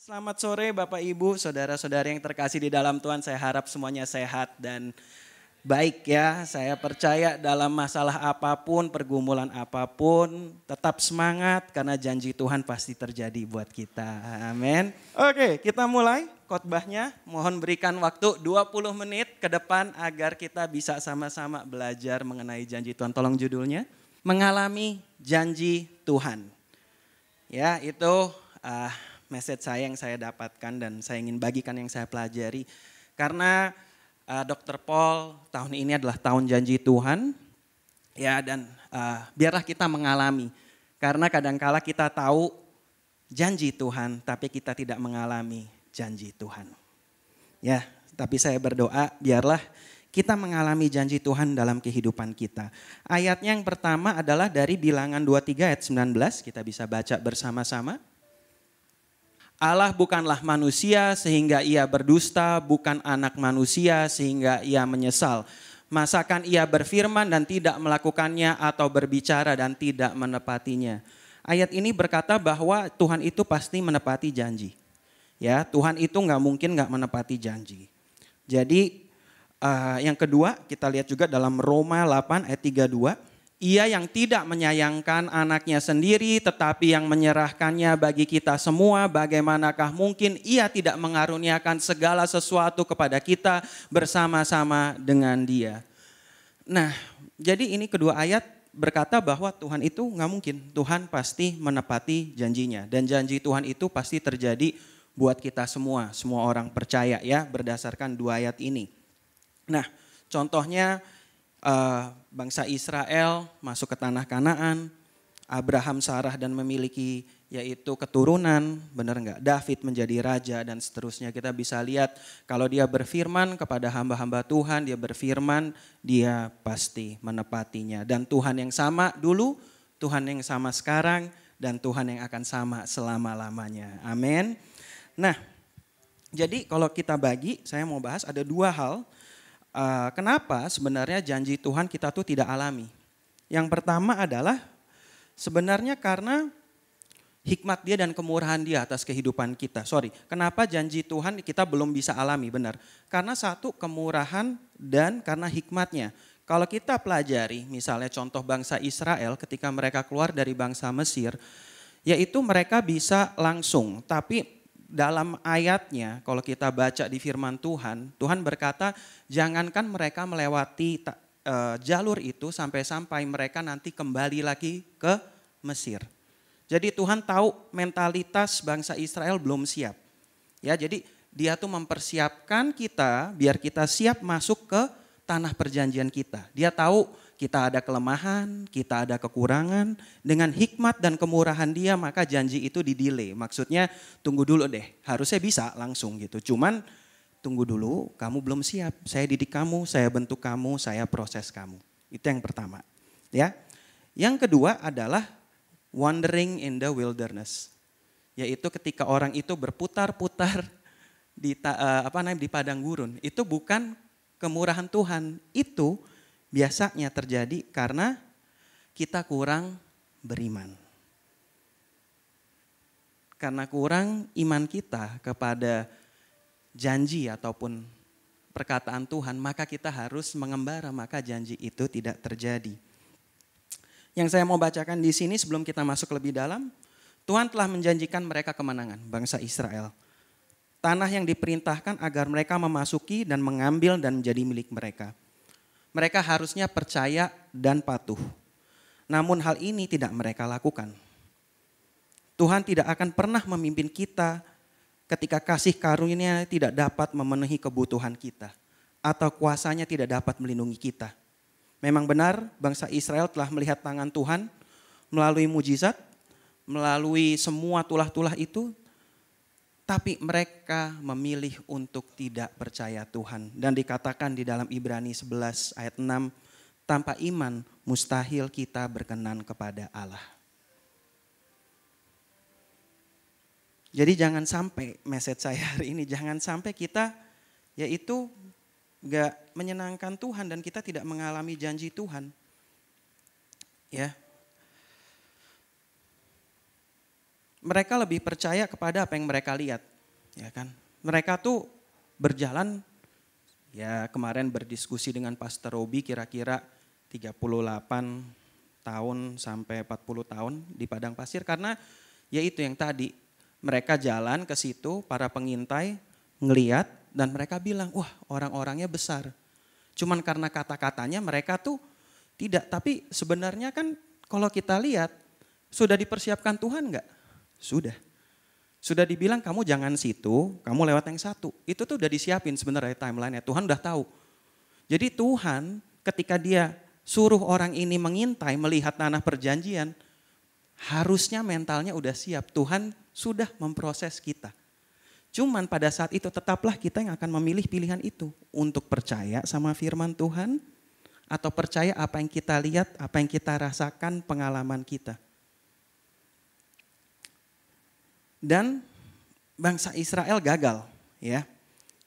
Selamat sore Bapak Ibu, saudara-saudari yang terkasih di dalam Tuhan. Saya harap semuanya sehat dan baik ya. Saya percaya dalam masalah apapun, pergumulan apapun, tetap semangat karena janji Tuhan pasti terjadi buat kita. Amin. Oke, kita mulai khotbahnya. Mohon berikan waktu 20 menit ke depan agar kita bisa sama-sama belajar mengenai janji Tuhan. Tolong judulnya, mengalami janji Tuhan. Ya, itu message saya yang saya dapatkan dan saya ingin bagikan yang saya pelajari. Karena Dr. Paul tahun ini adalah tahun janji Tuhan. Ya, dan biarlah kita mengalami. Karena kadangkala kita tahu janji Tuhan tapi kita tidak mengalami janji Tuhan. Ya, tapi saya berdoa biarlah kita mengalami janji Tuhan dalam kehidupan kita. Ayatnya yang pertama adalah dari Bilangan 23 ayat 19, kita bisa baca bersama-sama. Allah bukanlah manusia sehingga ia berdusta, bukan anak manusia sehingga ia menyesal. Masakan ia berfirman dan tidak melakukannya atau berbicara dan tidak menepatinya. Ayat ini berkata bahwa Tuhan itu pasti menepati janji. Ya, Tuhan itu nggak mungkin nggak menepati janji. Jadi yang kedua kita lihat juga dalam Roma 8 ayat 32. Ia yang tidak menyayangkan anaknya sendiri tetapi yang menyerahkannya bagi kita semua, bagaimanakah mungkin ia tidak mengaruniakan segala sesuatu kepada kita bersama-sama dengan dia. Nah, jadi ini kedua ayat berkata bahwa Tuhan itu nggak mungkin, Tuhan pasti menepati janjinya. Dan janji Tuhan itu pasti terjadi buat kita semua orang percaya ya berdasarkan dua ayat ini. Nah, contohnya bangsa Israel masuk ke tanah Kanaan, Abraham, Sarah dan memiliki yaitu keturunan, benar enggak? David menjadi raja dan seterusnya. Kita bisa lihat kalau dia berfirman kepada hamba-hamba Tuhan, dia berfirman, dia pasti menepatinya. Dan Tuhan yang sama dulu, Tuhan yang sama sekarang, dan Tuhan yang akan sama selama-lamanya. Amin. Nah, jadi kalau kita bagi, saya mau bahas ada dua hal. Kenapa sebenarnya janji Tuhan kita tuh tidak alami? Yang pertama adalah sebenarnya karena hikmat dia dan kemurahan dia atas kehidupan kita. Kenapa janji Tuhan kita belum bisa alami, benar? Karena satu, kemurahan dan karena hikmatnya. Kalau kita pelajari misalnya contoh bangsa Israel ketika mereka keluar dari bangsa Mesir, yaitu mereka bisa langsung, tapi dalam ayatnya kalau kita baca di firman Tuhan, Tuhan berkata jangankan mereka melewati jalur itu sampai-sampai mereka nanti kembali lagi ke Mesir. Jadi Tuhan tahu mentalitas bangsa Israel belum siap. Ya, jadi dia tuh mempersiapkan kita biar kita siap masuk ke tanah perjanjian kita. Dia tahu kita ada kelemahan, kita ada kekurangan. Dengan hikmat dan kemurahan dia maka janji itu di-delay. Maksudnya tunggu dulu deh, harusnya bisa langsung gitu. Cuman tunggu dulu, kamu belum siap. Saya didik kamu, saya bentuk kamu, saya proses kamu. Itu yang pertama. Ya. Yang kedua adalah wandering in the wilderness. Yaitu ketika orang itu berputar-putar di padang gurun. Itu bukan kemurahan Tuhan, itu biasanya terjadi karena kita kurang beriman. Karena kurang iman kita kepada janji ataupun perkataan Tuhan, maka kita harus mengembara, maka janji itu tidak terjadi. Yang saya mau bacakan di sini sebelum kita masuk lebih dalam, Tuhan telah menjanjikan mereka kemenangan, bangsa Israel. Tanah yang diperintahkan agar mereka memasuki dan mengambil dan menjadi milik mereka. Mereka harusnya percaya dan patuh. Namun hal ini tidak mereka lakukan. Tuhan tidak akan pernah memimpin kita ketika kasih karunia tidak dapat memenuhi kebutuhan kita. Atau kuasanya tidak dapat melindungi kita. Memang benar bangsa Israel telah melihat tangan Tuhan melalui mujizat, melalui semua tulah-tulah itu. Tapi mereka memilih untuk tidak percaya Tuhan. Dan dikatakan di dalam Ibrani 11 ayat 6, tanpa iman mustahil kita berkenan kepada Allah. Jadi jangan sampai message saya hari ini, jangan sampai kita yaitu gak menyenangkan Tuhan dan kita tidak mengalami janji Tuhan. Ya. Mereka lebih percaya kepada apa yang mereka lihat. Ya kan? Mereka tuh berjalan, ya kemarin berdiskusi dengan Pastor Robi kira-kira 38 tahun sampai 40 tahun di padang pasir, karena ya itu yang tadi, mereka jalan ke situ, para pengintai ngeliat dan mereka bilang, wah orang-orangnya besar. Cuman karena kata-katanya mereka tuh tidak, tapi sebenarnya kan kalau kita lihat, sudah dipersiapkan Tuhan enggak? Sudah. Sudah dibilang kamu jangan situ, kamu lewat yang satu. Itu tuh udah disiapin sebenarnya timeline-nya, Tuhan udah tahu. Jadi Tuhan ketika dia suruh orang ini mengintai, melihat tanah perjanjian, harusnya mentalnya udah siap. Tuhan sudah memproses kita. Cuman pada saat itu tetaplah kita yang akan memilih pilihan itu. Untuk percaya sama firman Tuhan, atau percaya apa yang kita lihat, apa yang kita rasakan, pengalaman kita. Dan bangsa Israel gagal, ya,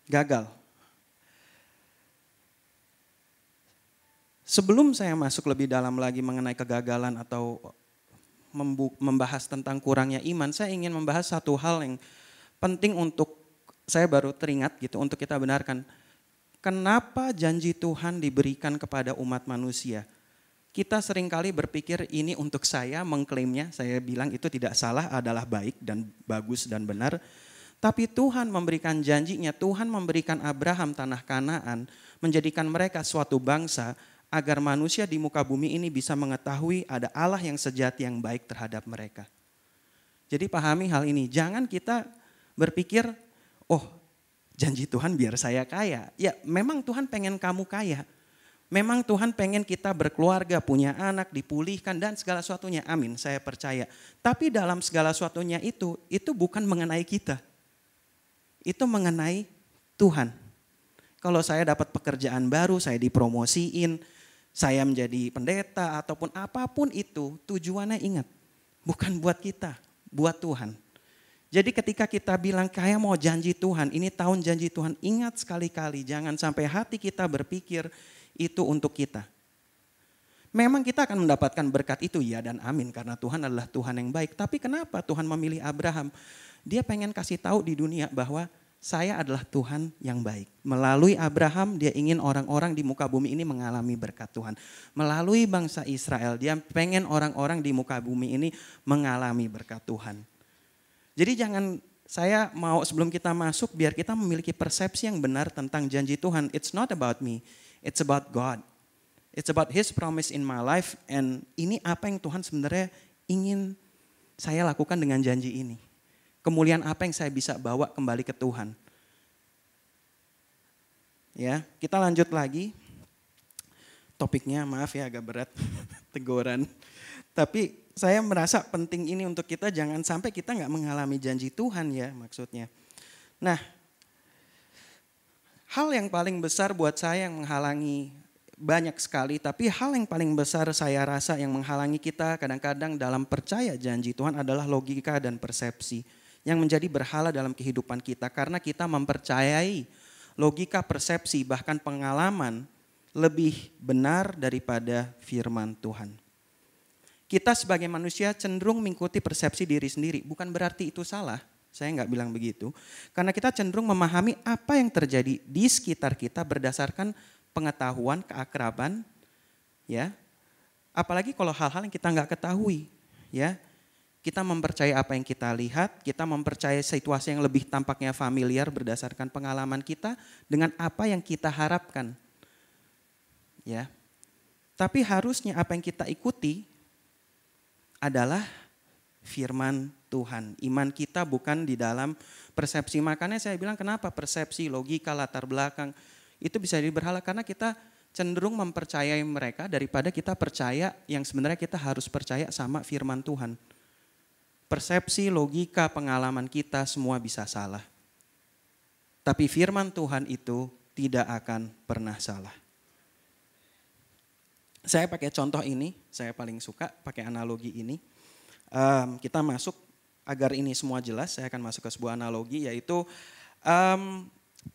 gagal. Sebelum saya masuk lebih dalam lagi mengenai kegagalan atau membahas tentang kurangnya iman, saya ingin membahas satu hal yang penting untuk saya baru teringat gitu, untuk kita benarkan. Kenapa janji Tuhan diberikan kepada umat manusia? Kita seringkali berpikir ini untuk saya, mengklaimnya, saya bilang itu tidak salah, adalah baik dan bagus dan benar. Tapi Tuhan memberikan janjinya, Tuhan memberikan Abraham tanah Kanaan, menjadikan mereka suatu bangsa, agar manusia di muka bumi ini bisa mengetahui ada Allah yang sejati yang baik terhadap mereka. Jadi pahami hal ini, jangan kita berpikir, oh janji Tuhan biar saya kaya. Ya memang Tuhan pengen kamu kaya. Memang Tuhan pengen kita berkeluarga, punya anak, dipulihkan dan segala sesuatunya. Amin, saya percaya. Tapi dalam segala sesuatunya itu bukan mengenai kita. Itu mengenai Tuhan. Kalau saya dapat pekerjaan baru, saya dipromosiin, saya menjadi pendeta ataupun apapun itu, tujuannya ingat. Bukan buat kita, buat Tuhan. Jadi ketika kita bilang kayak mau janji Tuhan, ini tahun janji Tuhan, ingat sekali-kali jangan sampai hati kita berpikir itu untuk kita. Memang kita akan mendapatkan berkat itu ya dan amin karena Tuhan adalah Tuhan yang baik. Tapi kenapa Tuhan memilih Abraham? Dia pengen kasih tahu di dunia bahwa saya adalah Tuhan yang baik. Melalui Abraham dia ingin orang-orang di muka bumi ini mengalami berkat Tuhan. Melalui bangsa Israel dia pengen orang-orang di muka bumi ini mengalami berkat Tuhan. Jadi jangan, saya mau sebelum kita masuk biar kita memiliki persepsi yang benar tentang janji Tuhan. It's not about me, it's about God. It's about His promise in my life. And ini apa yang Tuhan sebenarnya ingin saya lakukan dengan janji ini. Kemuliaan apa yang saya bisa bawa kembali ke Tuhan. Ya, kita lanjut lagi. Topiknya maaf ya agak berat, teguran. Tapi saya merasa penting ini untuk kita, jangan sampai kita nggak mengalami janji Tuhan ya maksudnya. Nah, hal yang paling besar buat saya yang menghalangi banyak sekali, tapi hal yang paling besar saya rasa yang menghalangi kita kadang-kadang dalam percaya janji Tuhan adalah logika dan persepsi yang menjadi berhala dalam kehidupan kita. Karena kita mempercayai logika, persepsi, bahkan pengalaman lebih benar daripada firman Tuhan. Kita sebagai manusia cenderung mengikuti persepsi diri sendiri. Bukan berarti itu salah, saya nggak bilang begitu. Karena kita cenderung memahami apa yang terjadi di sekitar kita berdasarkan pengetahuan, keakraban. Ya. Apalagi kalau hal-hal yang kita nggak ketahui. Ya. Kita mempercayai apa yang kita lihat, kita mempercayai situasi yang lebih tampaknya familiar berdasarkan pengalaman kita dengan apa yang kita harapkan. Ya. Tapi harusnya apa yang kita ikuti adalah firman Tuhan. Iman kita bukan di dalam persepsi. Makanya saya bilang kenapa persepsi, logika, latar belakang itu bisa jadi berhala. Karena kita cenderung mempercayai mereka daripada kita percaya yang sebenarnya kita harus percaya sama firman Tuhan. Persepsi, logika, pengalaman kita semua bisa salah. Tapi firman Tuhan itu tidak akan pernah salah. Saya pakai contoh ini, saya paling suka pakai analogi ini. Kita masuk agar ini semua jelas, saya akan masuk ke sebuah analogi yaitu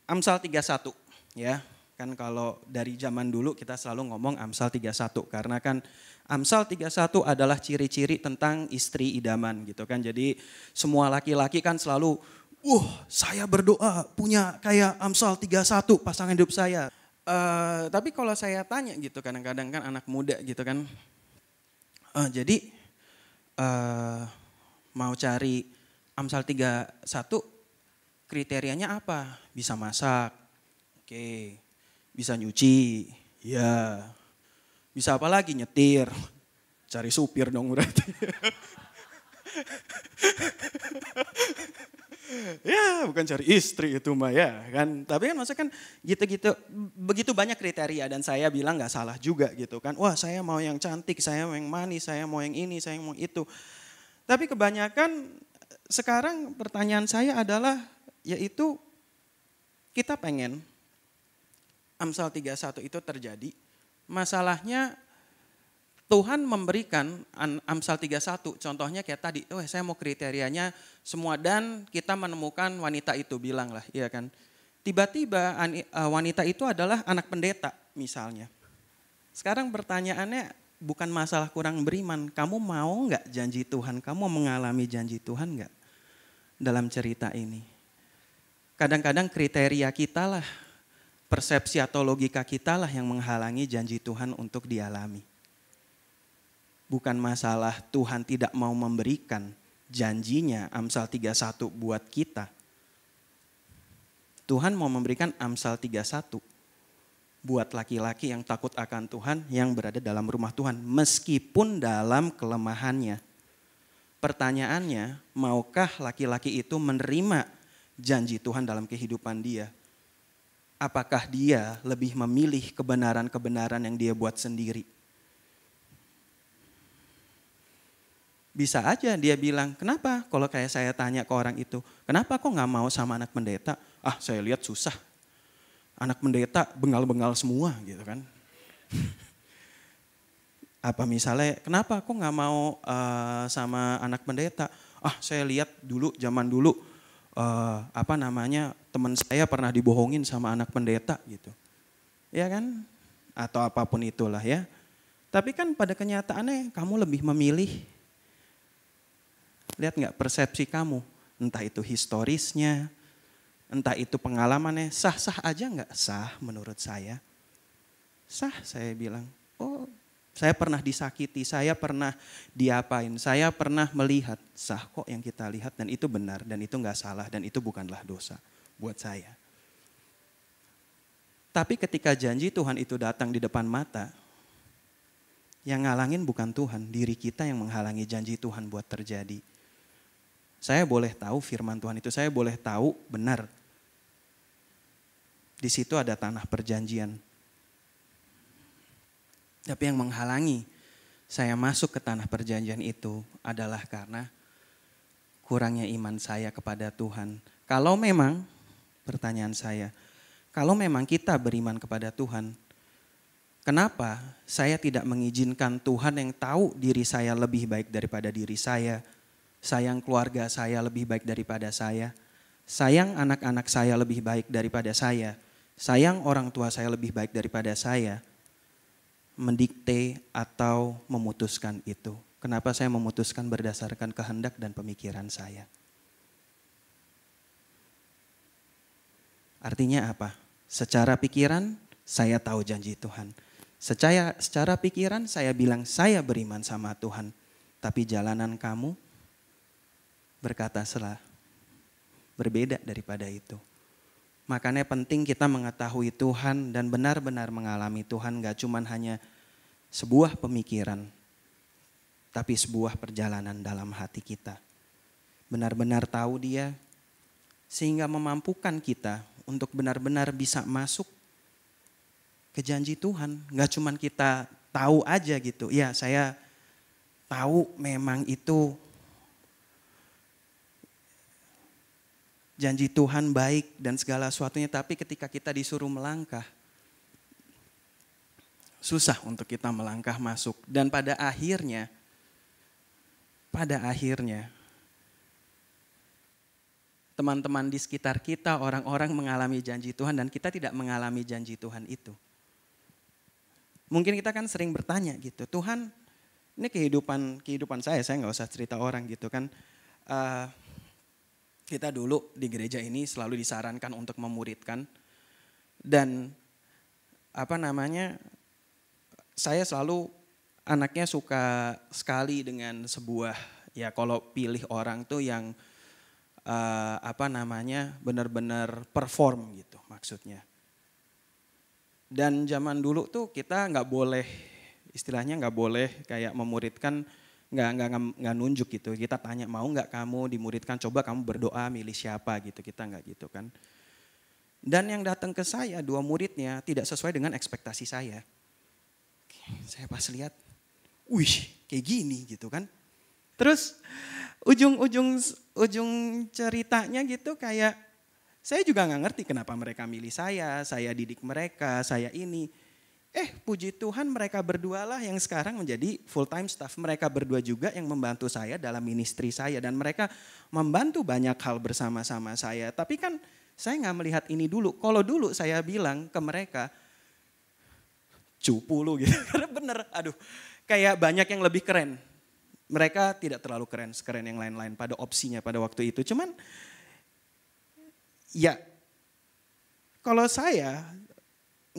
Amsal 31. Ya, kan kalau dari zaman dulu kita selalu ngomong Amsal 31 karena kan Amsal 31 adalah ciri-ciri tentang istri idaman gitu kan. Jadi semua laki-laki kan selalu Saya berdoa punya kayak Amsal 31 pasangan hidup saya. Tapi kalau saya tanya gitu kadang-kadang kan anak muda gitu kan. Jadi mau cari Amsal 31 kriterianya apa? Bisa masak, oke. Bisa nyuci, ya. Bisa apa lagi? Nyetir. Cari supir dong berarti. Ya bukan cari istri itu mah ya kan. Tapi kan maksudnya kan gitu-gitu, begitu banyak kriteria dan saya bilang gak salah juga gitu kan. Wah saya mau yang cantik, saya mau yang manis, saya mau yang ini, saya mau itu. Tapi kebanyakan sekarang pertanyaan saya adalah yaitu kita pengen Amsal 31 itu terjadi. Masalahnya Tuhan memberikan Amsal 31, contohnya kayak tadi, saya mau kriterianya semua dan kita menemukan wanita itu, bilang lah, iya kan. Tiba-tiba wanita itu adalah anak pendeta misalnya. Sekarang pertanyaannya bukan masalah kurang beriman, kamu mau nggak janji Tuhan, kamu mengalami janji Tuhan nggak dalam cerita ini. Kadang-kadang kriteria kita lah, persepsi atau logika kita lah yang menghalangi janji Tuhan untuk dialami. Bukan masalah Tuhan tidak mau memberikan janjinya Amsal 31 buat kita. Tuhan mau memberikan Amsal 31 buat laki-laki yang takut akan Tuhan yang berada dalam rumah Tuhan meskipun dalam kelemahannya. Pertanyaannya, maukah laki-laki itu menerima janji Tuhan dalam kehidupan dia? Apakah dia lebih memilih kebenaran-kebenaran yang dia buat sendiri? Bisa aja dia bilang, kenapa kalau kayak saya tanya ke orang itu, kenapa kok gak mau sama anak pendeta? Saya lihat susah, anak pendeta bengal-bengal semua gitu kan. Apa misalnya, kenapa kok gak mau sama anak pendeta? Saya lihat dulu, zaman dulu, teman saya pernah dibohongin sama anak pendeta gitu. Ya kan? Atau apapun itulah ya. Tapi kan pada kenyataannya kamu lebih memilih. Lihat nggak persepsi kamu, entah itu historisnya, entah itu pengalamannya, sah-sah aja nggak? Sah menurut saya. Sah saya bilang, saya pernah disakiti, saya pernah diapain, saya pernah melihat. Sah kok yang kita lihat dan itu benar dan itu nggak salah dan itu bukanlah dosa buat saya. Tapi ketika janji Tuhan itu datang di depan mata, yang ngalangin bukan Tuhan, diri kita yang menghalangi janji Tuhan buat terjadi. Saya boleh tahu firman Tuhan itu, saya boleh tahu benar. Di situ ada tanah perjanjian. Tapi yang menghalangi saya masuk ke tanah perjanjian itu adalah karena kurangnya iman saya kepada Tuhan. Kalau memang, pertanyaan saya, kalau memang kita beriman kepada Tuhan, kenapa saya tidak mengizinkan Tuhan yang tahu diri saya lebih baik daripada diri saya, sayang keluarga saya lebih baik daripada saya, sayang anak-anak saya lebih baik daripada saya, sayang orang tua saya lebih baik daripada saya, mendikte atau memutuskan itu. Kenapa saya memutuskan berdasarkan kehendak dan pemikiran saya? Artinya apa? Secara pikiran saya tahu janji Tuhan. Secara pikiran saya bilang saya beriman sama Tuhan. Tapi jalanan kamu berkata salah, berbeda daripada itu. Makanya penting kita mengetahui Tuhan dan benar-benar mengalami Tuhan, gak cuma hanya sebuah pemikiran, tapi sebuah perjalanan dalam hati kita. Benar-benar tahu Dia sehingga memampukan kita untuk benar-benar bisa masuk ke janji Tuhan. Gak cuma kita tahu aja gitu, ya saya tahu memang itu janji Tuhan baik dan segala sesuatunya, tapi ketika kita disuruh melangkah, susah untuk kita melangkah masuk. Dan pada akhirnya, teman-teman di sekitar kita, orang-orang mengalami janji Tuhan dan kita tidak mengalami janji Tuhan itu. Mungkin kita kan sering bertanya gitu, Tuhan ini kehidupan saya nggak usah cerita orang gitu kan. Kita dulu di gereja ini selalu disarankan untuk memuridkan. Dan saya selalu anaknya suka sekali dengan sebuah, ya kalau pilih orang tuh yang benar-benar perform gitu maksudnya. Dan zaman dulu tuh kita nggak boleh, istilahnya nggak boleh kayak memuridkan, nggak nunjuk gitu. Kita tanya, mau nggak kamu dimuridkan, coba kamu berdoa milih siapa gitu, kita nggak gitu kan. Dan yang datang ke saya 2 muridnya tidak sesuai dengan ekspektasi saya. Saya pas lihat, wih kayak gini gitu kan. Terus ujung ceritanya gitu kayak saya juga nggak ngerti kenapa mereka milih saya didik mereka, saya ini. Puji Tuhan mereka berdua lah yang sekarang menjadi full time staff. Mereka berdua juga yang membantu saya dalam ministry saya. Dan mereka membantu banyak hal bersama-sama saya. Tapi kan saya nggak melihat ini dulu. Kalau dulu saya bilang ke mereka, cupu lu gitu. Karena bener, kayak banyak yang lebih keren. Mereka tidak terlalu sekeren yang lain-lain pada opsinya pada waktu itu. Cuman ya kalau saya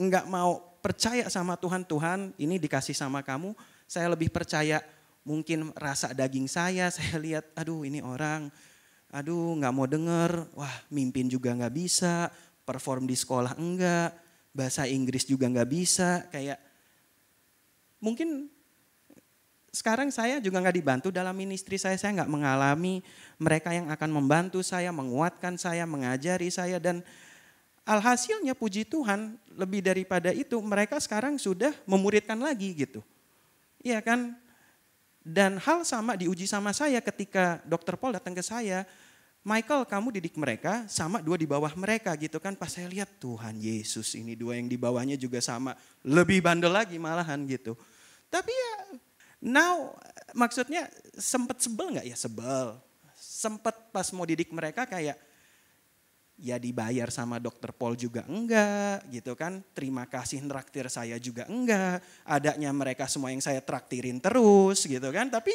nggak mau percaya sama Tuhan, Tuhan ini dikasih sama kamu, saya lebih percaya mungkin rasa daging saya lihat, ini orang, nggak mau denger, wah mimpin juga nggak bisa, perform di sekolah enggak, bahasa Inggris juga nggak bisa, kayak mungkin sekarang saya juga nggak dibantu dalam ministry saya nggak mengalami mereka yang akan membantu saya, menguatkan saya, mengajari saya, dan alhasilnya puji Tuhan lebih daripada itu mereka sekarang sudah memuridkan lagi gitu. Iya kan? Dan hal sama diuji sama saya ketika Dr. Paul datang ke saya, Michael kamu didik mereka sama 2 di bawah mereka gitu kan. Pas saya lihat Tuhan Yesus ini 2 yang di bawahnya juga sama, lebih bandel lagi malahan gitu. Tapi ya maksudnya sempet sebel gak ya? Sebel. Sempet pas mau didik mereka kayak ya dibayar sama Dr. Paul juga enggak gitu kan. Terima kasih traktir saya juga enggak. Adanya mereka semua yang saya traktirin terus gitu kan. Tapi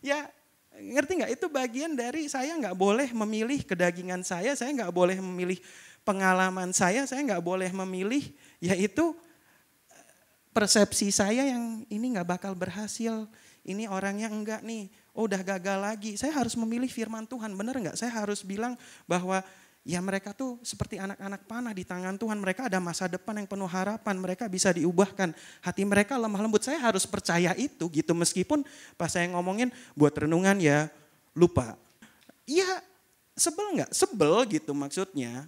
ya ngerti gak, itu bagian dari saya gak boleh memilih kedagingan saya gak boleh memilih pengalaman saya gak boleh memilih yaitu persepsi saya yang ini gak bakal berhasil. Ini orangnya enggak nih, udah gagal lagi. Saya harus memilih firman Tuhan, benar enggak? Saya harus bilang bahwa ya mereka tuh seperti anak-anak panah di tangan Tuhan. Mereka ada masa depan yang penuh harapan, mereka bisa diubahkan. Hati mereka lemah lembut, saya harus percaya itu gitu. Meskipun pas saya ngomongin buat renungan ya lupa. Ya sebel enggak? Sebel gitu maksudnya.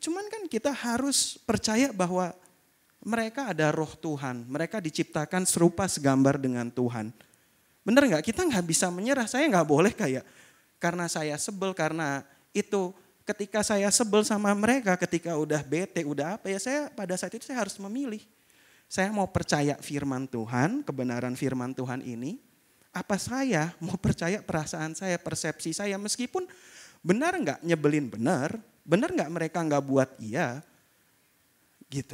Cuman kan kita harus percaya bahwa mereka ada roh Tuhan, mereka diciptakan serupa segambar dengan Tuhan. Bener gak? Kita gak bisa menyerah, saya gak boleh kayak karena saya sebel, karena itu ketika saya sebel sama mereka, ketika udah bete, udah apa ya saya pada saat itu saya harus memilih. Saya mau percaya firman Tuhan, kebenaran firman Tuhan ini, apa saya mau percaya perasaan saya, persepsi saya, meskipun benar gak nyebelin benar gak mereka gak buat iya, gitu.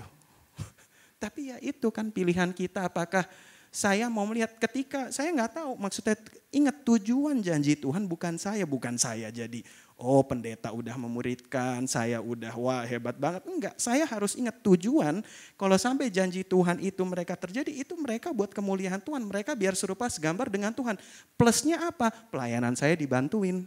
Tapi ya itu kan pilihan kita, apakah saya mau melihat ketika saya nggak tahu, maksudnya ingat tujuan janji Tuhan bukan saya jadi pendeta udah memuridkan, saya udah wah hebat banget, enggak. Saya harus ingat tujuan, kalau sampai janji Tuhan itu mereka terjadi, itu mereka buat kemuliaan Tuhan, mereka biar serupa segambar dengan Tuhan. Plusnya apa? Pelayanan saya dibantuin.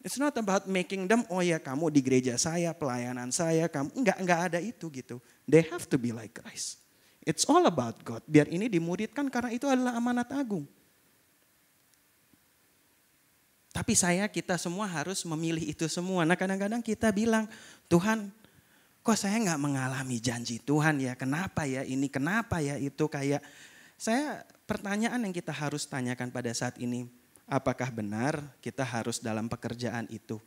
It's not about making them, oh ya kamu di gereja saya, pelayanan saya, kamu enggak ada itu gitu. They have to be like Christ. It's all about God. Biar ini dimuridkan karena itu adalah amanat agung. Tapi kita semua harus memilih itu semua. Nah kadang-kadang kita bilang, Tuhan kok saya gak mengalami janji Tuhan ya, kenapa ya ini, kenapa ya itu, kayak pertanyaan yang kita harus tanyakan pada saat ini, apakah benar kita harus dalam pekerjaan itu?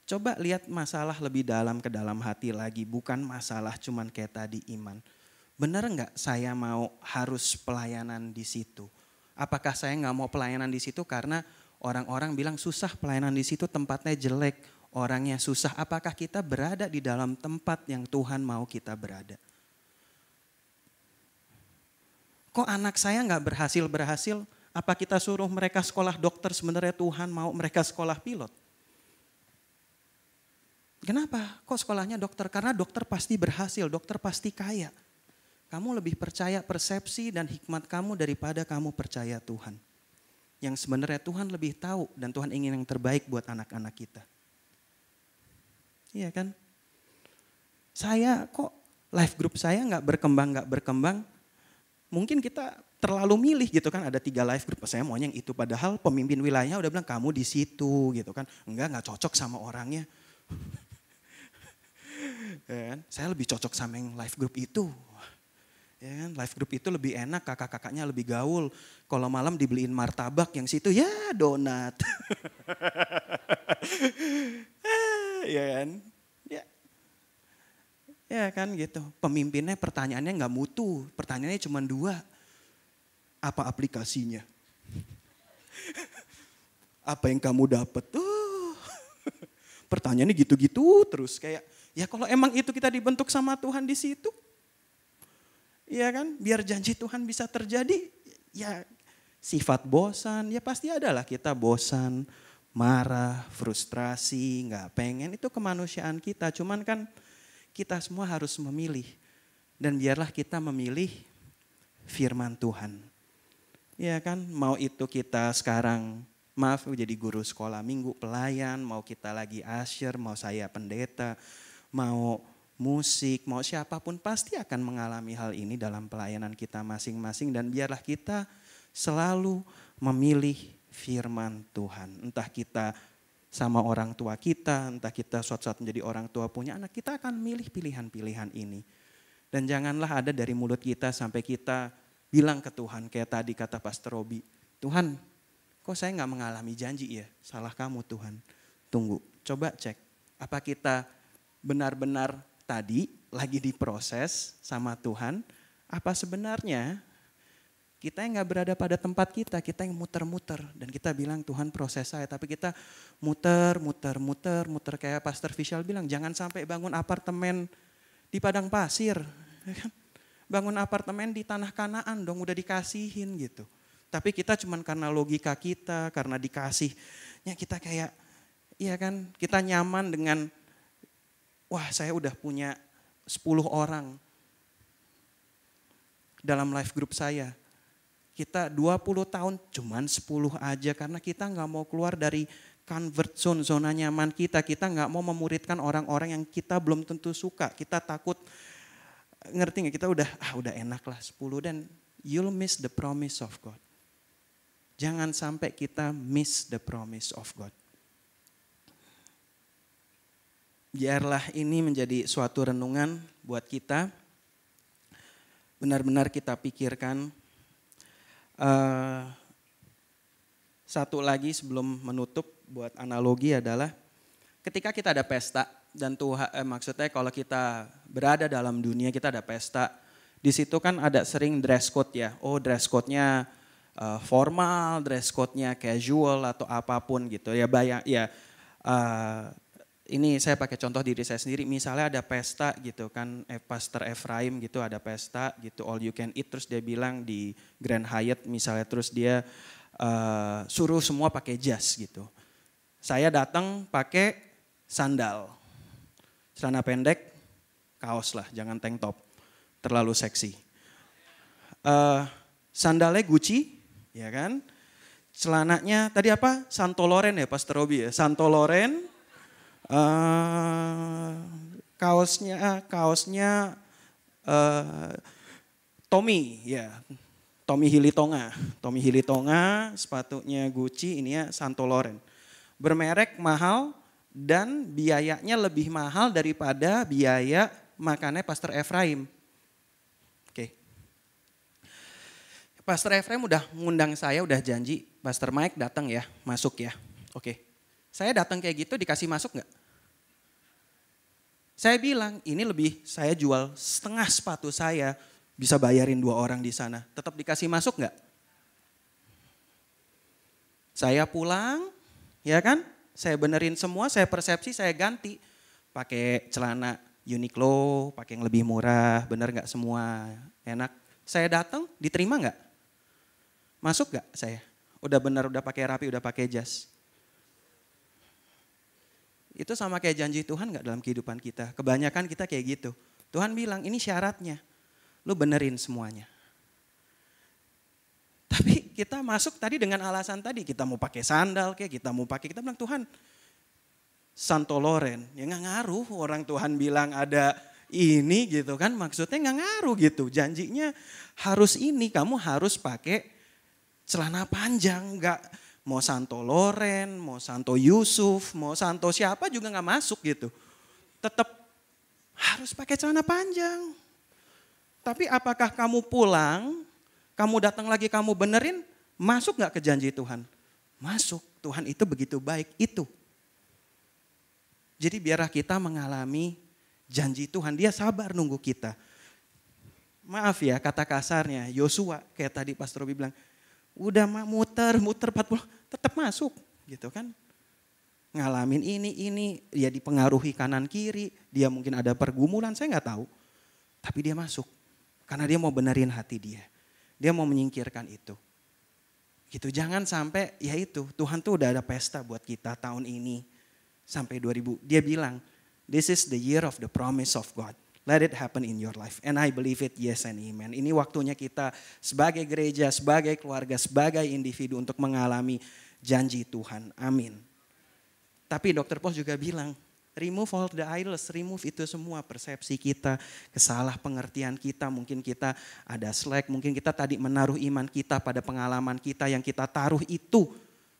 Coba lihat masalah lebih dalam ke dalam hati lagi, bukan masalah cuman kayak tadi iman. Benar enggak saya mau harus pelayanan di situ? Apakah saya enggak mau pelayanan di situ karena orang-orang bilang susah pelayanan di situ, tempatnya jelek, orangnya susah. Apakah kita berada di dalam tempat yang Tuhan mau kita berada? Kok anak saya enggak berhasil? Apa kita suruh mereka sekolah dokter, sebenarnya Tuhan mau mereka sekolah pilot? Kenapa? Kok sekolahnya dokter? Karena dokter pasti berhasil, dokter pasti kaya. Kamu lebih percaya persepsi dan hikmat kamu daripada kamu percaya Tuhan. Yang sebenarnya Tuhan lebih tahu dan Tuhan ingin yang terbaik buat anak-anak kita. Iya kan? Saya kok life group saya nggak berkembang. Mungkin kita terlalu milih gitu kan, ada 3 life group, saya maunya yang itu. Padahal pemimpin wilayahnya udah bilang kamu di situ gitu kan. Nggak cocok sama orangnya. Ya kan? Saya lebih cocok sama yang life group itu. Ya kan? Life group itu lebih enak, kakak-kakaknya lebih gaul. Kalau malam dibeliin martabak, yang situ ya donat. Ya kan? Ya kan gitu. Pemimpinnya pertanyaannya nggak mutu, pertanyaannya cuma 2. Apa aplikasinya? Apa yang kamu dapat? Pertanyaannya gitu-gitu terus, kayak ya kalau emang itu kita dibentuk sama Tuhan di situ. Iya kan? Biar janji Tuhan bisa terjadi, ya sifat bosan, ya pasti adalah kita bosan, marah, frustrasi, nggak pengen, itu kemanusiaan kita. Cuman kan kita semua harus memilih. Dan biarlah kita memilih firman Tuhan. Ya kan, mau itu kita sekarang, maaf jadi guru sekolah minggu, pelayan, mau kita lagi asyir, mau saya pendeta, mau musik, mau siapapun pasti akan mengalami hal ini dalam pelayanan kita masing-masing. Dan biarlah kita selalu memilih firman Tuhan. Entah kita sama orang tua kita, entah kita suatu saat menjadi orang tua punya anak, kita akan milih pilihan-pilihan ini. Dan janganlah ada dari mulut kita sampai kita bilang ke Tuhan, kayak tadi kata Pastor Robi, Tuhan kok saya gak mengalami janji ya? Salah kamu Tuhan. Tunggu, coba cek. Apa kita benar-benar tadi lagi diproses sama Tuhan, apa sebenarnya kita yang gak berada pada tempat kita yang muter-muter. Dan kita bilang Tuhan proses saya, tapi kita muter kayak Pastor Vishal bilang, jangan sampai bangun apartemen di padang pasir. Bangun apartemen di tanah Kanaan dong, udah dikasihin gitu. Tapi kita cuman karena logika kita, karena dikasihnya kita kayak, iya kan, kita nyaman dengan, wah saya udah punya 10 orang dalam life group saya. Kita 20 tahun cuman 10 aja karena kita gak mau keluar dari comfort zone, zona nyaman kita. Kita gak mau memuridkan orang-orang yang kita belum tentu suka. Kita takut, ngerti gak, kita udah enak lah 10 dan you'll miss the promise of God. Jangan sampai kita miss the promise of God. Biarlah ini menjadi suatu renungan buat kita. Benar-benar kita pikirkan. Satu lagi sebelum menutup buat analogi adalah ketika kita ada pesta dan Tuhan, maksudnya kalau kita berada dalam dunia kita ada pesta, di situ kan ada sering dress code ya. Oh dress code-nya formal, dress code-nya casual atau apapun gitu ya. Ini saya pakai contoh diri saya sendiri, misalnya ada pesta gitu kan, Pastor Efraim gitu ada pesta gitu, all you can eat, terus dia bilang di Grand Hyatt misalnya, terus dia suruh semua pakai jas gitu. Saya datang pakai sandal, celana pendek, kaos lah, jangan tank top, terlalu seksi. Sandalnya Gucci, ya kan? Celananya tadi apa? Santo Loren ya Pastor Robi ya, Santo Loren. Kaosnya Tommy ya, Tommy Hilfiger, sepatunya Gucci, ini ya Santo Loren. Bermerek mahal dan biayanya lebih mahal daripada biaya makannya Pastor Efraim. Oke. Pastor Efraim udah ngundang saya, udah janji, Pastor Mike datang ya, masuk ya. Oke. Saya datang kayak gitu dikasih masuk gak? Saya bilang ini lebih, saya jual setengah sepatu saya, bisa bayarin 2 orang di sana. Tetap dikasih masuk gak? Saya pulang, ya kan? Saya benerin semua, saya persepsi, saya ganti. Pakai celana Uniqlo, pakai yang lebih murah, bener gak semua enak. Saya datang, diterima gak? Masuk gak saya? Udah benar, udah pakai rapi, udah pakai jas. Itu sama kayak janji Tuhan gak dalam kehidupan kita? Kebanyakan kita kayak gitu. Tuhan bilang ini syaratnya, lu benerin semuanya. Tapi kita masuk tadi dengan alasan tadi, kita mau pakai sandal kayak, kita bilang Tuhan Santo Loren, ya gak ngaruh orang Tuhan bilang ada ini gitu kan, maksudnya gak ngaruh gitu. Janjinya harus ini, kamu harus pakai celana panjang, gak mau Santo Loren, mau Santo Yusuf, mau Santo siapa juga gak masuk gitu. Tetap harus pakai celana panjang. Tapi apakah kamu pulang, kamu datang lagi kamu benerin, masuk gak ke janji Tuhan? Masuk, Tuhan itu begitu baik itu. Jadi biarlah kita mengalami janji Tuhan, dia sabar nunggu kita. Maaf ya kata kasarnya, Yosua kayak tadi Pastor Robi bilang, udah muter 40 tetap masuk gitu kan. Ngalamin ini dia dipengaruhi kanan kiri, dia mungkin ada pergumulan saya nggak tahu. Tapi dia masuk karena dia mau benerin hati dia. Dia mau menyingkirkan itu. Gitu, jangan sampai ya itu, Tuhan tuh udah ada pesta buat kita tahun ini sampai 2000. Dia bilang, this is the year of the promise of God. Let it happen in your life. And I believe it, yes and amen. Ini waktunya kita sebagai gereja, sebagai keluarga, sebagai individu untuk mengalami janji Tuhan. Amin. Tapi Dr. Paul juga bilang, remove all the idols, remove itu semua persepsi kita, kesalah pengertian kita. Mungkin kita ada slack, mungkin kita tadi menaruh iman kita pada pengalaman kita yang kita taruh itu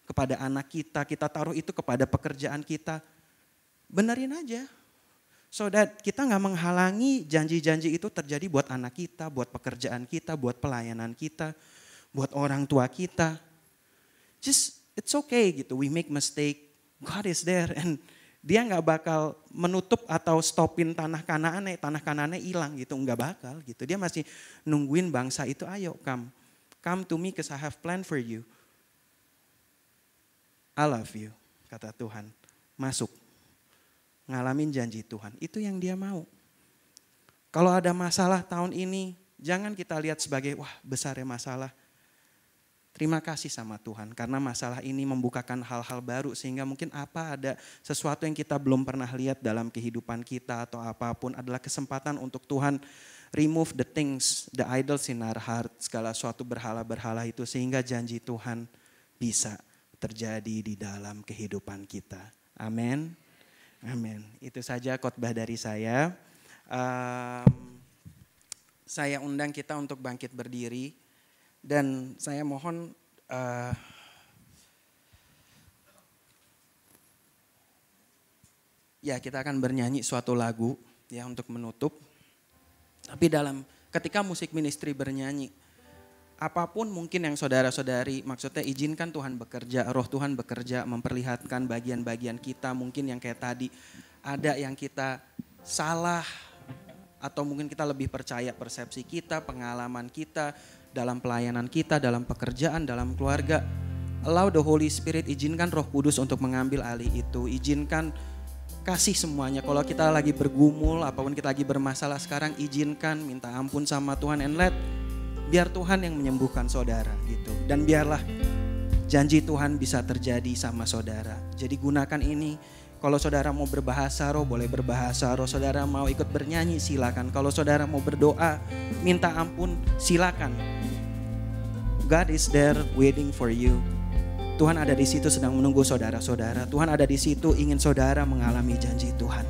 kepada anak kita taruh itu kepada pekerjaan kita. Benerin aja. So that kita gak menghalangi janji-janji itu terjadi buat anak kita, buat pekerjaan kita, buat pelayanan kita, buat orang tua kita. Just it's okay gitu, we make mistake, God is there and dia gak bakal menutup atau stopin tanah Kanaannya hilang gitu, gak bakal gitu. Dia masih nungguin bangsa itu, ayo come to me because I have plan for you. I love you, kata Tuhan, masuk. Ngalamin janji Tuhan, itu yang dia mau. Kalau ada masalah tahun ini, jangan kita lihat sebagai wah besarnya masalah. Terima kasih sama Tuhan karena masalah ini membukakan hal-hal baru sehingga mungkin ada sesuatu yang kita belum pernah lihat dalam kehidupan kita atau apapun adalah kesempatan untuk Tuhan remove the things, the idols in our heart, segala suatu berhala-berhala itu sehingga janji Tuhan bisa terjadi di dalam kehidupan kita. Amin. Amin. Itu saja khotbah dari saya. Saya undang kita untuk bangkit berdiri dan saya mohon ya kita akan bernyanyi suatu lagu ya untuk menutup. Tapi ketika musik ministry bernyanyi, apapun mungkin yang saudara-saudari, maksudnya izinkan Tuhan bekerja, roh Tuhan bekerja, memperlihatkan bagian-bagian kita mungkin yang kayak tadi, ada yang kita salah atau mungkin kita lebih percaya persepsi kita, pengalaman kita, dalam pelayanan kita, dalam pekerjaan, dalam keluarga. Allow the Holy Spirit, izinkan Roh Kudus untuk mengambil alih itu, izinkan kasih semuanya. Kalau kita lagi bergumul, apapun kita lagi bermasalah sekarang, izinkan minta ampun sama Tuhan and biar Tuhan yang menyembuhkan saudara gitu. Dan biarlah janji Tuhan bisa terjadi sama saudara. Jadi gunakan ini, kalau saudara mau berbahasa roh boleh berbahasa roh, saudara mau ikut bernyanyi silakan. Kalau saudara mau berdoa, minta ampun silakan. God is there waiting for you. Tuhan ada di situ sedang menunggu saudara-saudara. Tuhan ada di situ ingin saudara mengalami janji Tuhan.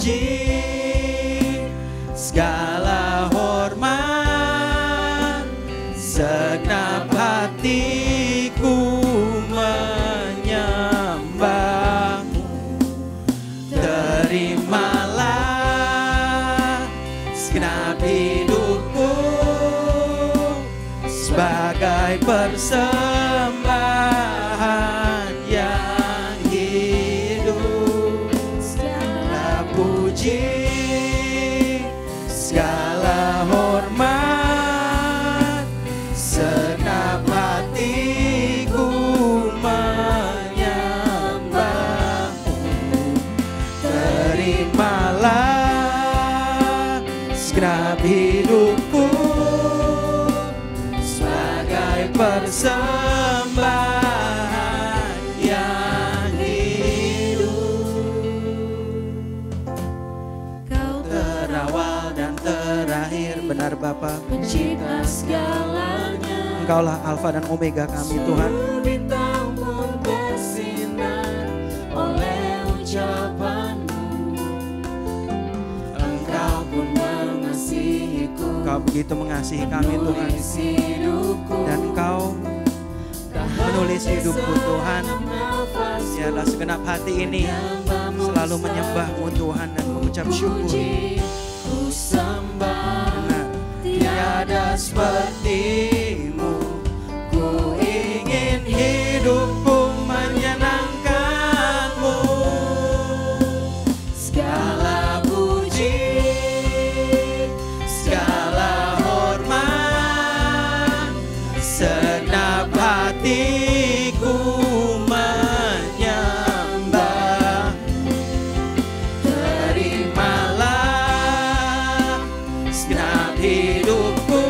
puji, segala hormat, segenap hatiku menyembah-Mu. Terimalah segenap hidupku sebagai persembahan yang hidup. Segala puji, segala hormat, segenap hatiku menyembah-Mu. Terimalah segenap hidupku sebagai persembahan yang hidup. Kau Terawal dan terakhir, benar Bapa. mencipta segalanya. Engkaulah Alfa dan Omega kami Tuhan. Seluruh bintang pun bersinar oleh ucapan-Mu. Engkau pun mengasihiku. Engkau begitu mengasihi kami Tuhan. Menulis hidupku. Dan Engkau menulis hidupku Tuhan. Biarlah segenap hati ini selalu menyembah-Mu Tuhan dan mengucap syukur. Ku sembah, Benar. Tiada seperti-Mu. Ku ingin hidupku menyenangkan-Mu. Segala puji, segala hormat, segenap hatiku menyembah. Terimalah segenap hidupku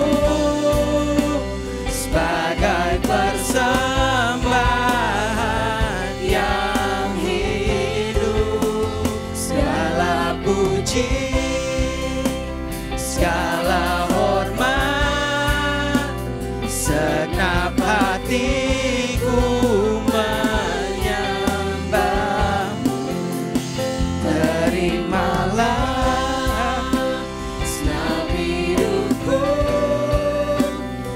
sebagai persembahan yang hidup. Segala puji, segala hormat, segenap hatiku menyembah-Mu. Terimalah segenap hidupku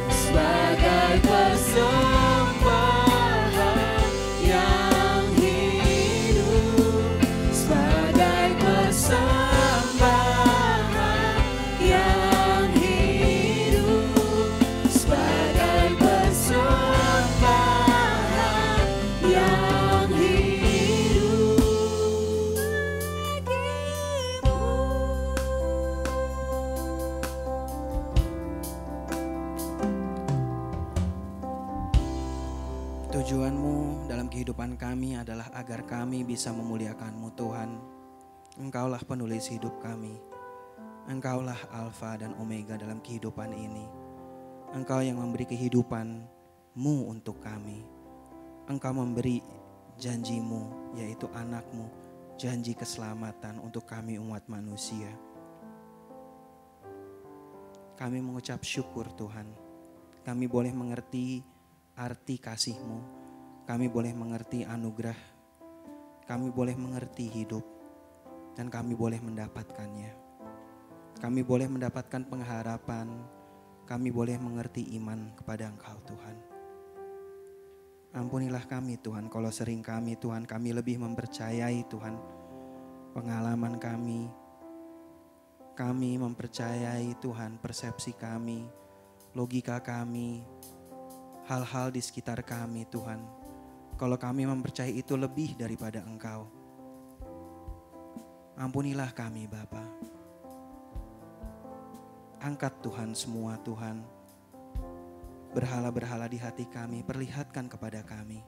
sebagai persembahan yang hidup. Sebagai persembahan yang hidup. Sebagai persembahan yang hidup. Tujuan-Mu dalam kehidupan kami adalah agar kami bisa memuliakan-Mu Tuhan. Engkaulah penulis hidup kami. Engkaulah Alfa dan Omega dalam kehidupan ini. Engkau yang memberi kehidupan-Mu untuk kami. Engkau memberi janji-Mu, yaitu anak-Mu, janji keselamatan untuk kami umat manusia. Kami mengucap syukur Tuhan. Kami boleh mengerti arti kasih-Mu. Kami boleh mengerti anugerah. Kami boleh mengerti hidup. Dan kami boleh mendapatkannya. Kami boleh mendapatkan pengharapan. Kami boleh mengerti iman kepada Engkau Tuhan. Ampunilah kami Tuhan, kalau sering kami Tuhan, kami lebih mempercayai Tuhan pengalaman kami. Kami mempercayai Tuhan persepsi kami, logika kami, hal-hal di sekitar kami Tuhan. Kalau kami mempercayai itu lebih daripada Engkau. Ampunilah kami Bapa. Angkat Tuhan semua Tuhan. Berhala-berhala di hati kami, perlihatkan kepada kami.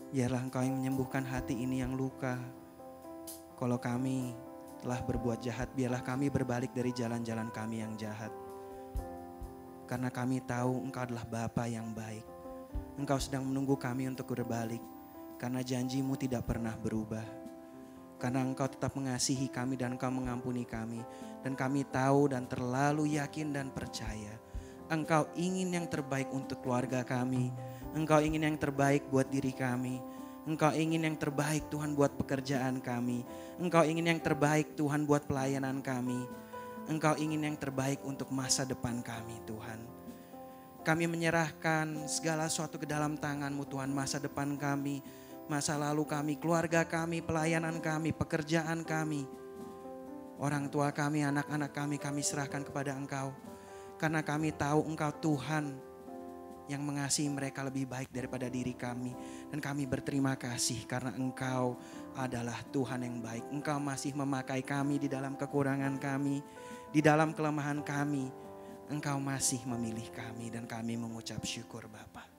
Biarlah Engkau yang menyembuhkan hati ini yang luka. Kalau kami telah berbuat jahat, biarlah kami berbalik dari jalan-jalan kami yang jahat. Karena kami tahu Engkau adalah Bapa yang baik. Engkau sedang menunggu kami untuk berbalik. Karena janji-Mu tidak pernah berubah. Karena Engkau tetap mengasihi kami dan Engkau mengampuni kami. Dan kami tahu dan terlalu yakin dan percaya. Engkau ingin yang terbaik untuk keluarga kami. Engkau ingin yang terbaik buat diri kami. Engkau ingin yang terbaik Tuhan buat pekerjaan kami. Engkau ingin yang terbaik Tuhan buat pelayanan kami. Engkau ingin yang terbaik untuk masa depan kami Tuhan. Kami menyerahkan segala sesuatu ke dalam tangan-Mu Tuhan. Masa depan kami, masa lalu kami, keluarga kami, pelayanan kami, pekerjaan kami. Orang tua kami, anak-anak kami serahkan kepada Engkau. Karena kami tahu Engkau Tuhan yang mengasihi mereka lebih baik daripada diri kami. Dan kami berterima kasih karena Engkau adalah Tuhan yang baik. Engkau masih memakai kami di dalam kekurangan kami, di dalam kelemahan kami. Engkau masih memilih kami dan kami mengucap syukur Bapa.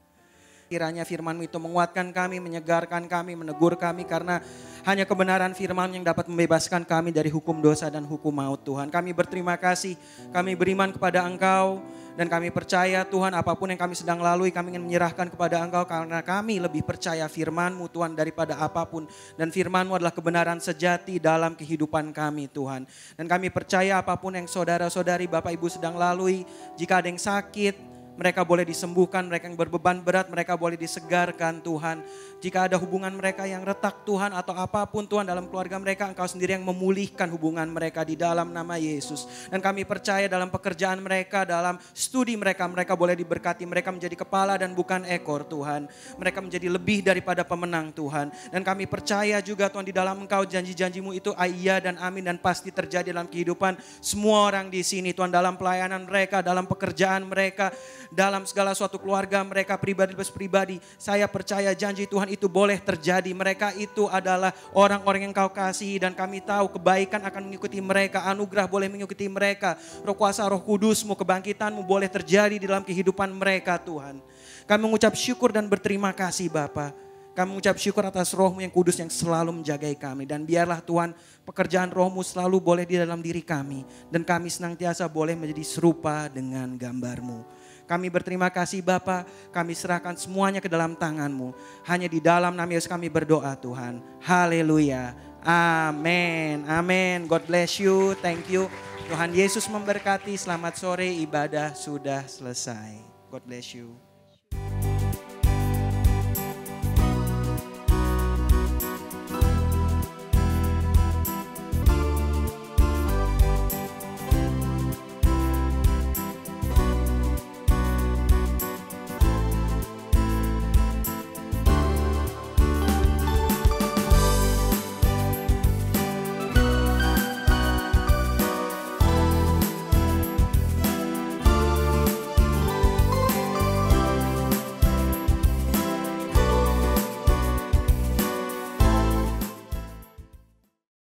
Kiranya firman-Mu itu menguatkan kami, menyegarkan kami, menegur kami. Karena hanya kebenaran firman yang dapat membebaskan kami dari hukum dosa dan hukum maut Tuhan. Kami berterima kasih, kami beriman kepada Engkau. Dan kami percaya Tuhan apapun yang kami sedang lalui kami ingin menyerahkan kepada Engkau. Karena kami lebih percaya firman-Mu Tuhan daripada apapun. Dan firman-Mu adalah kebenaran sejati dalam kehidupan kami Tuhan. Dan kami percaya apapun yang saudara-saudari Bapak Ibu sedang lalui. Jika ada yang sakit, mereka boleh disembuhkan, mereka yang berbeban berat, mereka boleh disegarkan Tuhan. Jika ada hubungan mereka yang retak Tuhan atau apapun Tuhan dalam keluarga mereka, Engkau sendiri yang memulihkan hubungan mereka di dalam nama Yesus. Dan kami percaya dalam pekerjaan mereka, dalam studi mereka, mereka boleh diberkati. Mereka menjadi kepala dan bukan ekor Tuhan. Mereka menjadi lebih daripada pemenang Tuhan. Dan kami percaya juga Tuhan di dalam Engkau janji-janji-Mu itu iya dan amin dan pasti terjadi dalam kehidupan semua orang di sini Tuhan. Dalam pelayanan mereka, dalam pekerjaan mereka, dalam segala suatu keluarga mereka pribadi. Saya percaya janji Tuhan itu boleh terjadi. Mereka itu adalah orang-orang yang Kau kasihi dan kami tahu kebaikan akan mengikuti mereka. Anugerah boleh mengikuti mereka. Roh kuasa Roh Kudus-Mu, kebangkitan-Mu boleh terjadi di dalam kehidupan mereka Tuhan. Kami mengucap syukur dan berterima kasih Bapa. Kami mengucap syukur atas Roh-Mu yang kudus yang selalu menjagai kami. Dan biarlah Tuhan pekerjaan Roh-Mu selalu boleh di dalam diri kami. Dan kami senantiasa boleh menjadi serupa dengan gambar-Mu. Kami berterima kasih Bapa, kami serahkan semuanya ke dalam tangan-Mu. Hanya di dalam nama Yesus kami berdoa Tuhan. Haleluya. Amin. Amin. God bless you. Thank you. Tuhan Yesus memberkati. Selamat sore, ibadah sudah selesai. God bless you.